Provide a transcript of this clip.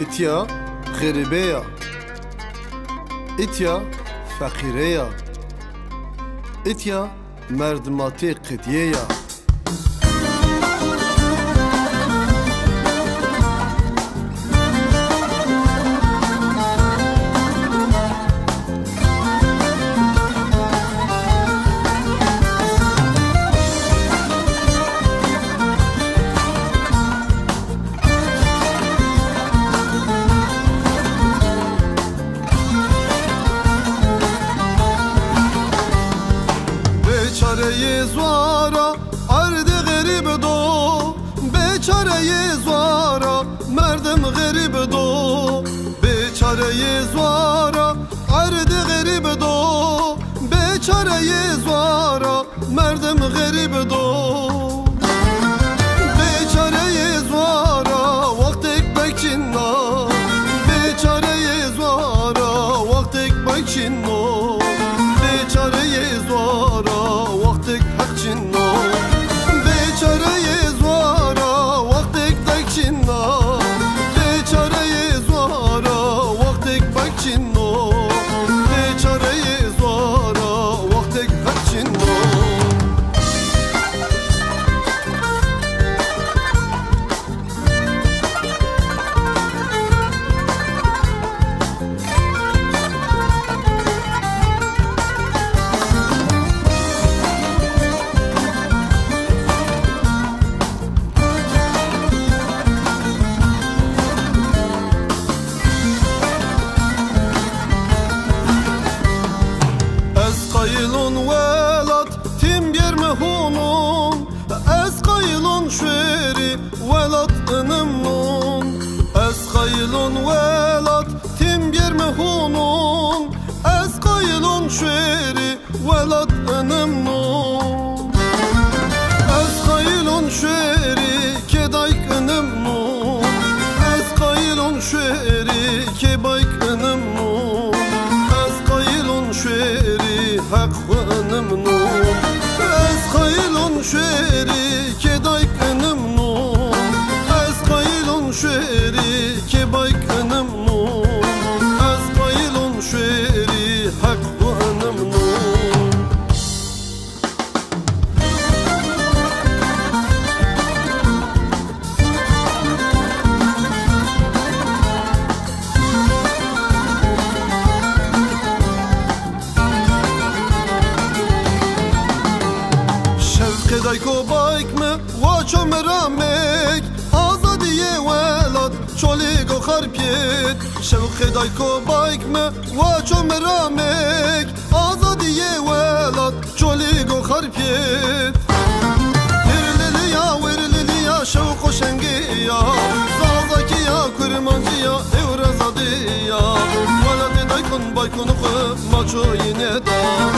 اتیا غریبه، اتیا فقیره، اتیا مردماتی قدیه. بیچاره زوارا ارد غریب دو، بیچاره زوارا مردم غریب دو، بیچاره زوارا ارد غریب دو، بیچاره زوارا مردم غریب دو، بیچاره زوارا وقتی بچینا، بیچاره زوارا وقتی بچینا، بیچاره زوارا وقتی حق چینا، بیچاره زوارا وقتی دکچینا، بیچاره زوارا وقتی بچینا، بیچاره زوارا وقتی حق چینا. قايلون ولد تيم بيرمهونون، از قايلون شويري ولد انمنون، از قايلون ولد تيم بيرمهونون، از قايلون شويري ولد انمنون، از قايلون شويري كدايك انمنون، از قايلون شويري كبايك انمنون، از قايلون شويري حق ونمنون، از قايلون شويري كدايك نمنون، از قايلون شويري كبايك نمنون، از قايلون شويري حق ونمنون. دایکو بایک me واچو مرامک آزادیه ولاد چولیگو خرپیت، شوق دایکو بایک me واچو مرامک آزادیه ولاد چولیگو خرپیت، ورلیا شوق و شنگیا زازکیا کرمانجیا اورزادیا، ولاد دایکون بایکون خو ماچو یینه دا.